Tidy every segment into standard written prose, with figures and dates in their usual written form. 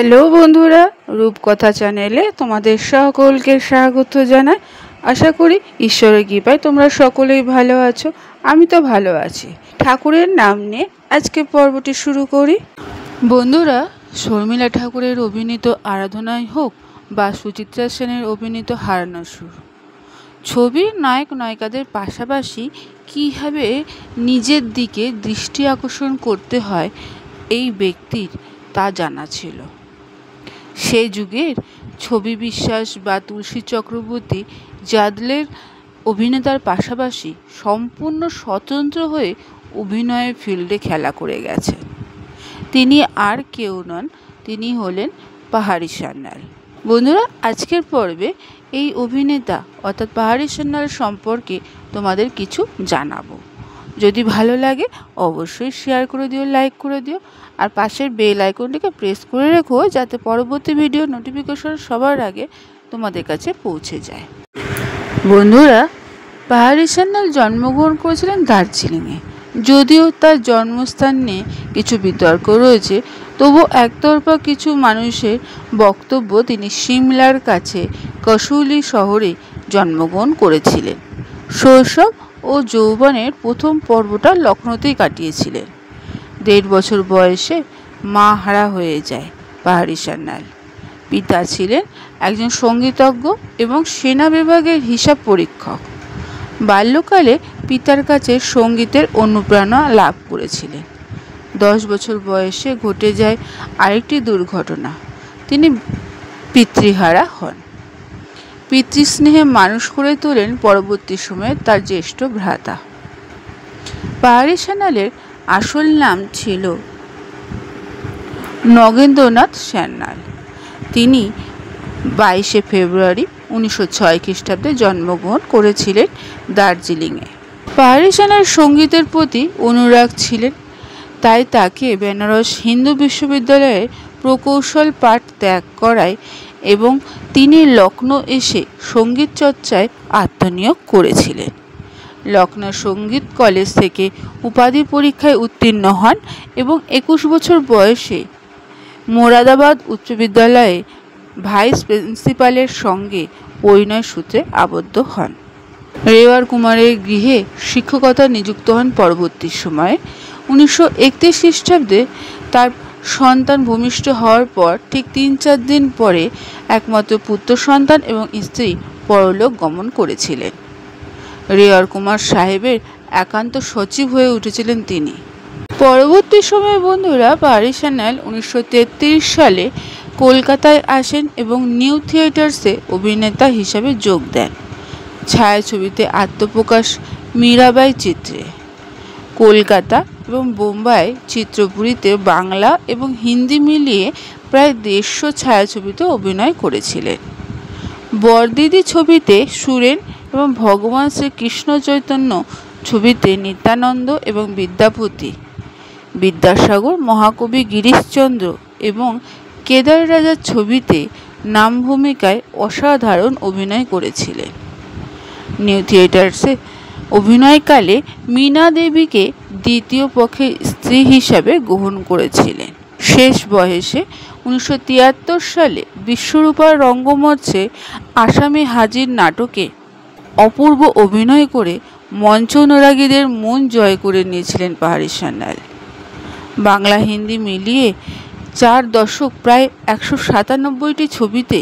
Hello বন্ধুরা, রূপকথা চ্যানেলে তোমাদের সকলকে স্বাগত জানাই। আশা করি ঈশ্বরের কৃপায় তোমরা সকলেই ভালো আছো। আমি তো ভালো আছি। ঠাকুরের নাম নিয়ে আজকে পর্বটি শুরু করি। বন্ধুরা, শর্মিলা ঠাকুরের অভিনীত আরাধনাই হোক বা সুচিত্রা সেনের অভিনীত হারানো সুর, ছবির নায়ক নায়িকাদের পাশাপাশি কীভাবে নিজের দিকে দৃষ্টি আকর্ষণ করতে হয় এই ব্যক্তির তা জানা ছিল। সেই যুগের ছবি বিশ্বাস বা তুলসী চক্রবর্তী জাদলের অভিনেতার পাশাপাশি সম্পূর্ণ স্বতন্ত্র হয়ে অভিনয়ের ফিল্ডে খেলা করে গেছেন। তিনি আর কেউ নন, তিনি হলেন পাহাড়ি সান্যাল। বন্ধুরা, আজকের পর্বে এই অভিনেতা অর্থাৎ পাহাড়ি সান্যাল সম্পর্কে তোমাদের কিছু জানাবো। যদি ভালো লাগে অবশ্যই শেয়ার করে দিও, লাইক করে দিও, আর পাশের বেল আইকনটিকে প্রেস করে রেখো যাতে পরবর্তী ভিডিও নোটিফিকেশন সবার আগে তোমাদের কাছে পৌঁছে যায়। বন্ধুরা, পাহাড়ি সান্যাল জন্মগ্রহণ করেছিলেন দার্জিলিংয়ে। যদিও তার জন্মস্থান নিয়ে কিছু বিতর্ক রয়েছে, তবু একতরফা কিছু মানুষের বক্তব্য তিনি সিমলার কাছে কসৌলি শহরে জন্মগ্রহণ করেছিলেন। শৈশব ও যৌবনের প্রথম পর্বটা লখনৌতেই কাটিয়েছিলেন। 1.5 বছর বয়সে মা হারা হয়ে যায় পাহাড়ি সান্যাল। পিতা ছিলেন একজন সঙ্গীতজ্ঞ এবং সেনা বিভাগের হিসাব পরীক্ষক। বাল্যকালে পিতার কাছে সঙ্গীতের অনুপ্রেরণা লাভ করেছিলেন। 10 বছর বয়সে ঘটে যায় আরেকটি দুর্ঘটনা, তিনি পিতৃহারা হন। পিতৃস্নেহে মানুষ করে তোলেন পরবর্তী সময়ে তার জ্যেষ্ঠ ভ্রাতা। পাহাড়ি সান্যালের আসল নাম ছিল নগেন্দ্রনাথ সান্যাল। তিনি 22 ফেব্রুয়ারি 1906 খ্রিস্টাব্দে জন্মগ্রহণ করেছিলেন দার্জিলিংয়ে। পাহাড়ি সান্যাল সঙ্গীতের প্রতি অনুরাগ ছিলেন, তাই তাকে বেনারস হিন্দু বিশ্ববিদ্যালয়ে প্রকৌশল পাঠ ত্যাগ করায় এবং তিনি লখনৌ এসে সঙ্গীত চর্চায় আত্মনিয়োগ করেছিলেন। লখনৌ সঙ্গীত কলেজ থেকে উপাধি পরীক্ষায় উত্তীর্ণ হন এবং 21 বছর বয়সে মোরাদাবাদ উচ্চ বিদ্যালয়ে ভাইস প্রিন্সিপালের সঙ্গে পরিণয় সূত্রে আবদ্ধ হন। রেওয়ার কুমারের গৃহে শিক্ষকতা নিযুক্ত হন। পরবর্তী সময়ে 1931 খ্রিস্টাব্দে তার সন্তান ভূমিষ্ঠ হওয়ার পর ঠিক 3-4 দিন পরে একমাত্র পুত্র সন্তান এবং স্ত্রী পরলোক গমন করেছিলেন। রেওয়ার কুমার সাহেবের একান্ত সচিব হয়ে উঠেছিলেন তিনি। পরবর্তী সময়ে বন্ধুরা, পাহাড়ি সান্যাল 1933 সালে কলকাতায় আসেন এবং নিউ থিয়েটার্সে অভিনেতা হিসাবে যোগ দেন। ছায়াছবিতে আত্মপ্রকাশ মীরাবাই চিত্রে, কলকাতা এবং বোম্বাই চিত্রপুরীতে বাংলা এবং হিন্দি মিলিয়ে প্রায় 150 ছায়াছবিতে অভিনয় করেছিলেন। বরদিদি ছবিতে সুরেন এবং ভগবান শ্রীকৃষ্ণ চৈতন্য ছবিতে নিত্যানন্দ এবং বিদ্যাপতি, বিদ্যাসাগর, মহাকবি গিরিশচন্দ্র এবং কেদার রাজার ছবিতে নাম ভূমিকায় অসাধারণ অভিনয় করেছিলেন। নিউ থিয়েটার্সে অভিনয়কালে মীনা দেবীকে দ্বিতীয় পক্ষের স্ত্রী হিসাবে গ্রহণ করেছিলেন। শেষ বয়সে 1973 সালে বিশ্বরূপার রঙ্গমঞ্চে আসামি হাজির নাটকে অপূর্ব অভিনয় করে মঞ্চ অনুরাগীদের মন জয় করে নিয়েছিলেন পাহাড়ি সান্যাল। বাংলা হিন্দি মিলিয়ে 4 দশক প্রায় 197টি ছবিতে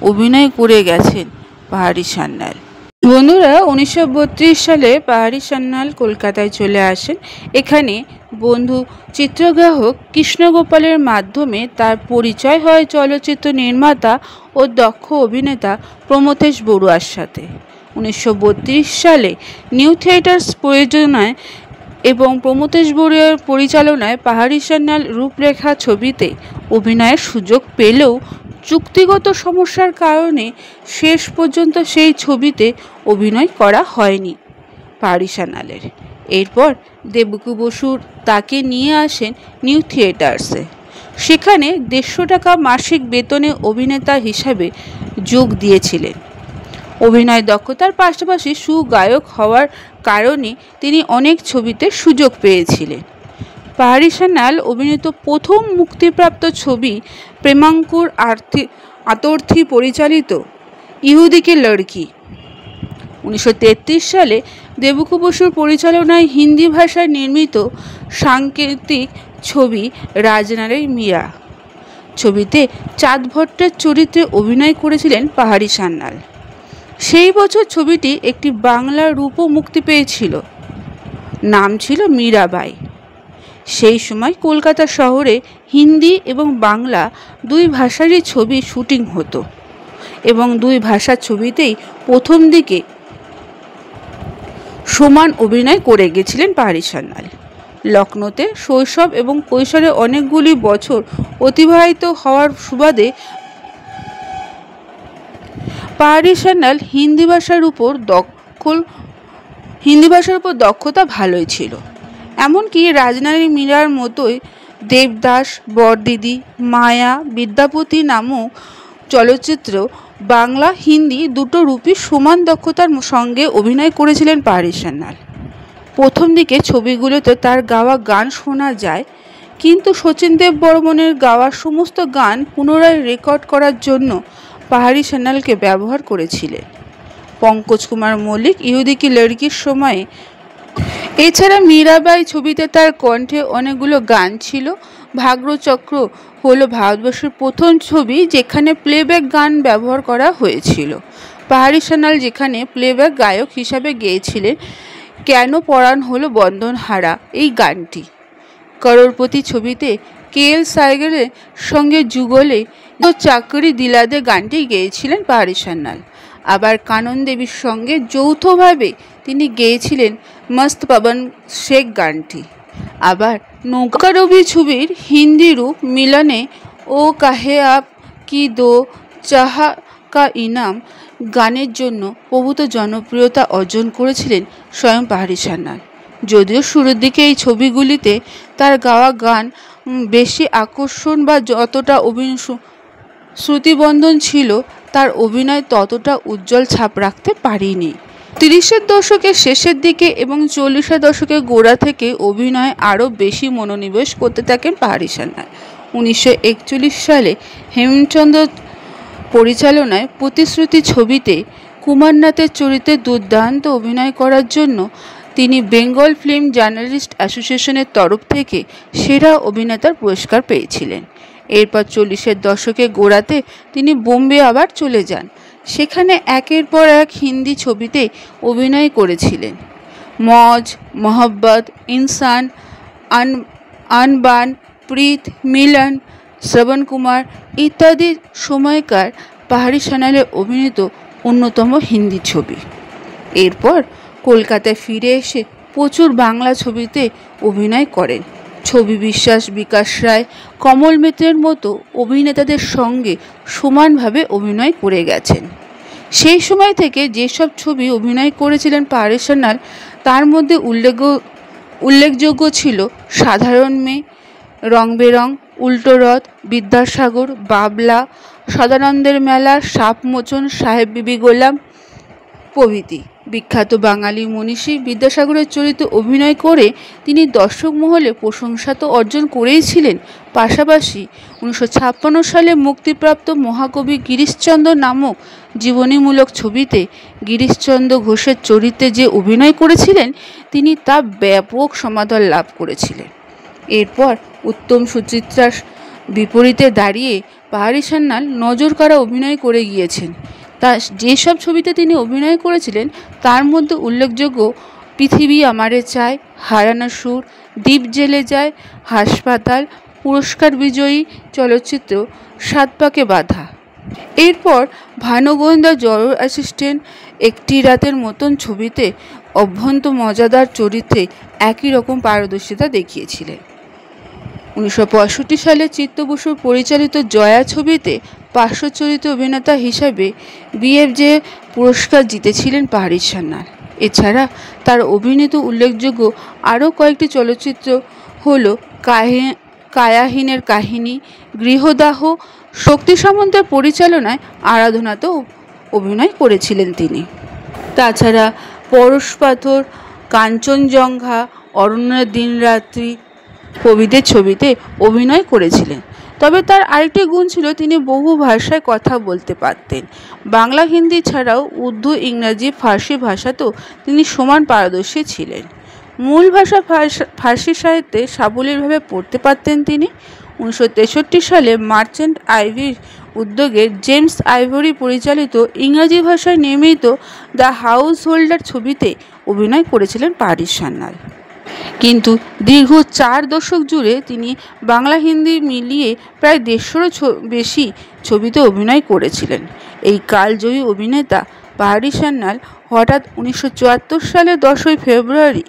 অভিনয় করে গেছেন পাহাড়ি সান্যাল। বন্ধুরা, 1932 সালে পাহাড়ি সান্যাল কলকাতায় চলে আসেন। এখানে বন্ধু চিত্রগ্রাহক কৃষ্ণগোপালের মাধ্যমে তার পরিচয় হয় চলচ্চিত্র নির্মাতা ও দক্ষ অভিনেতা প্রমথেশ বড়ুয়ার সাথে। 1932 সালে নিউ থিয়েটার্স প্রযোজনায় এবং প্রমথেশ বড়ুয়ার পরিচালনায় পাহাড়ি সান্যাল রূপরেখা ছবিতে অভিনয়ের সুযোগ পেলেও চুক্তিগত সমস্যার কারণে শেষ পর্যন্ত সেই ছবিতে অভিনয় করা হয়নি পাহাড়ি সান্যালের। এরপর দেবকী বসু তাকে নিয়ে আসেন নিউ থিয়েটার্সে। সেখানে 150 টাকা মাসিক বেতনে অভিনেতা হিসাবে যোগ দিয়েছিলেন। অভিনয় দক্ষতার পাশাপাশি সুগায়ক হওয়ার কারণে তিনি অনেক ছবিতে সুযোগ পেয়েছিলেন। পাহাড়ি সান্যাল অভিনীত প্রথম মুক্তিপ্রাপ্ত ছবি প্রেমাঙ্কুর আতর্থী পরিচালিত ইহুদি কি লড়কি। 1933 সালে দেবকু বসুর পরিচালনায় হিন্দি ভাষায় নির্মিত সাংকেতিক ছবি রাজনারে মিয়া। ছবিতে চাঁদ ভট্টের চরিত্রে অভিনয় করেছিলেন পাহাড়ি সান্যাল। সেই বছর ছবিটি একটি বাংলা রূপও মুক্তি পেয়েছিল, নাম ছিল মীরাবাই। সেই সময় কলকাতা শহরে হিন্দি এবং বাংলা দুই ভাষারই ছবি শুটিং হতো এবং দুই ভাষার ছবিতেই প্রথম দিকে সমান অভিনয় করে গেছিলেন পাহাড়ি সান্যাল। লখনৌতে শৈশব এবং কৈশোরে অনেকগুলি বছর অতিবাহিত হওয়ার সুবাদে পাহাড়ি সান্যাল হিন্দি ভাষার উপর দক্ষতা ভালোই ছিল। এমনকি রাজনারী মীরার মতোই দেবদাস, বরদিদি, মায়া, বিদ্যাপতি নামক চলচ্চিত্র বাংলা হিন্দি দুটো রূপই সমান দক্ষতার সঙ্গে অভিনয় করেছিলেন পাহাড়ি সান্যাল। প্রথম দিকে ছবিগুলোতে তার গাওয়া গান শোনা যায়, কিন্তু শচীন দেব বর্মনের গাওয়া সমস্ত গান পুনরায় রেকর্ড করার জন্য পাহাড়ি সান্যালকে ব্যবহার করেছিলেন পঙ্কজ কুমার মল্লিক ইহুদি কি লড়কির সময়ে। এছাড়া মীরাবাই ছবিতে তার কণ্ঠে অনেকগুলো গান ছিল। ভাগ্যচক্র হলো ভারতবর্ষের প্রথম ছবি যেখানে প্লেব্যাক গান ব্যবহার করা হয়েছিল। পাহাড়ি সান্যাল যেখানে প্লেব্যাক গায়ক হিসাবে গেয়েছিলেন কেন পরাণ হলো বন্ধনহারা এই গানটি। করোড়পতি ছবিতে KL সাইগলের সঙ্গে যুগলে চাকরি দিলাদে গানটি গেয়েছিলেন পাহাড়ি সান্যাল। আবার কানন দেবীর সঙ্গে যৌথভাবে তিনি গেয়েছিলেন মস্ত পবন শেখ গানটি। আবার নৌকারবি ছবির হিন্দি রূপ মিলনে ও কাহে আপ কি দো চাহা কা ইনাম গানের জন্য প্রভূত জনপ্রিয়তা অর্জন করেছিলেন স্বয়ং পাহাড়ি সান্যাল। যদিও শুরুর দিকে এই ছবিগুলিতে তার গাওয়া গান বেশি আকর্ষণ বা যতটা শ্রুতিবন্ধন ছিল, তার অভিনয় ততটা উজ্জ্বল ছাপ রাখতে পারেনি। 30-এর দশকের শেষের দিকে এবং 40-এর দশকের গোড়া থেকে অভিনয়ে আরও বেশি মনোনিবেশ করতে থাকেন পাহাড়ি সান্যাল। 1941 সালে হেমচন্দ্র পরিচালনায় প্রতিশ্রুতি ছবিতে কুমারনাথের চরিত্রে দুর্দান্ত অভিনয় করার জন্য তিনি বেঙ্গল ফিল্ম জার্নালিস্ট অ্যাসোসিয়েশনের তরফ থেকে সেরা অভিনেতার পুরস্কার পেয়েছিলেন। এরপর 40-এর দশকের গোড়াতে তিনি বোম্বে আবার চলে যান। সেখানে একের পর এক হিন্দি ছবিতে অভিনয় করেছিলেন। মজ, মোহব্বত, ইনসান, আনবান, প্রীত, মিলন, শ্রবণ কুমার ইত্যাদি সময়কার পাহাড়ি সান্যালের অভিনীত অন্যতম হিন্দি ছবি। এরপর কলকাতায় ফিরে এসে প্রচুর বাংলা ছবিতে অভিনয় করেন। ছবি বিশ্বাস, বিকাশ রায়, কমল মিত্রের মতো অভিনেতাদের সঙ্গে সমানভাবে অভিনয় করে গেছেন। সেই সময় থেকে যেসব ছবি অভিনয় করেছিলেন পাহাড়ি সান্যাল তার মধ্যে উল্লেখযোগ্য ছিল সাধারণ মেয়ে, রং বেরং, উল্টো রথ, বিদ্যাসাগর, বাবলা, সদানন্দের মেলা, সাপমোচন, সাহেব বিবি গোলাম প্রভৃতি। বিখ্যাত বাঙালি মনীষী বিদ্যাসাগরের চরিত্রে অভিনয় করে তিনি দর্শক মহলে প্রশংসা তো অর্জন করেইছিলেন, পাশাপাশি 1956 সালে মুক্তিপ্রাপ্ত মহাকবি গিরিশচন্দ্র নামক জীবনীমূলক ছবিতে গিরিশচন্দ্র ঘোষের চরিত্রে যে অভিনয় করেছিলেন তিনি তা ব্যাপক সমাদর লাভ করেছিলেন। এরপর উত্তম সুচিত্রার বিপরীতে দাঁড়িয়ে পাহাড়ি সান্যাল নজর কাড়া অভিনয় করে গিয়েছেন। তা যেসব ছবিতে তিনি অভিনয় করেছিলেন তার মধ্যে উল্লেখযোগ্য পৃথিবী আমারে চায়, হারানো সুর, দ্বীপ জেলে যায়, হাসপাতাল, পুরস্কার বিজয়ী চলচ্চিত্র, সাত পাকে বাঁধা। এরপর ভানুগোয়েন্দা জরুর অ্যাসিস্ট্যান্ট, একটি রাতের মতন ছবিতে অত্যন্ত মজাদার চরিত্রে একই রকম পারদর্শিতা দেখিয়েছিলেন। 1965 সালে চিত্ত বসুর পরিচালিত জয়া ছবিতে পার্শ্ব চরিত্রে অভিনেতা হিসাবে BFJ পুরস্কার জিতেছিলেন পাহাড়ি সান্যাল। এছাড়া তার অভিনীত উল্লেখযোগ্য আরও কয়েকটি চলচ্চিত্র হল কায়াহীনের কাহিনী, গৃহদাহ, শক্তি সামন্তের পরিচালনায় আরাধনাতেও অভিনয় করেছিলেন তিনি। তাছাড়া পরশ পাথর, কাঞ্চনজঙ্ঘা, অরণ্যের দিনরাত্রি প্রভৃতি ছবিতে অভিনয় করেছিলেন। তবে তার আরেকটি গুণ ছিল, তিনি বহু ভাষায় কথা বলতে পারতেন। বাংলা, হিন্দি ছাড়াও উর্দু, ইংরাজি, ফার্সি ভাষাতেও তিনি সমান পারদর্শী ছিলেন। মূল ভাষা ফার্সি সাহিত্যে সাবলীলভাবে পড়তে পারতেন তিনি। 1963 সালে মার্চেন্ট আইভির উদ্যোগে জেমস আইভরি পরিচালিত ইংরাজি ভাষায় নির্মিত দ্য হাউস হোল্ডার ছবিতে অভিনয় করেছিলেন পারিস সান্যাল। কিন্তু দীর্ঘ 4 দশক জুড়ে তিনি বাংলা, হিন্দি মিলিয়ে প্রায় 150-রও বেশি ছবিতে অভিনয় করেছিলেন। এই কালজয়ী অভিনেতা পারিস সান্যাল হঠাৎ 1974 সালের 10ই ফেব্রুয়ারি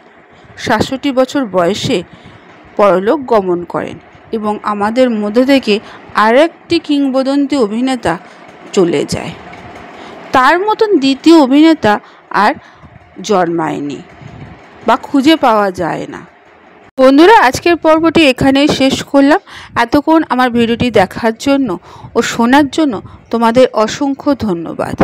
67 বছর বয়সে পরলোক গমন করেন এবং আমাদের মধ্যে থেকে আরেকটি কিংবদন্তি অভিনেতা চলে যায়। তার মতন দ্বিতীয় অভিনেতা আর জন্মায়নি বা খুঁজে পাওয়া যায় না। বন্ধুরা, আজকের পর্বটি এখানেই শেষ করলাম। এতক্ষণ আমার ভিডিওটি দেখার জন্য ও শোনার জন্য তোমাদের অসংখ্য ধন্যবাদ।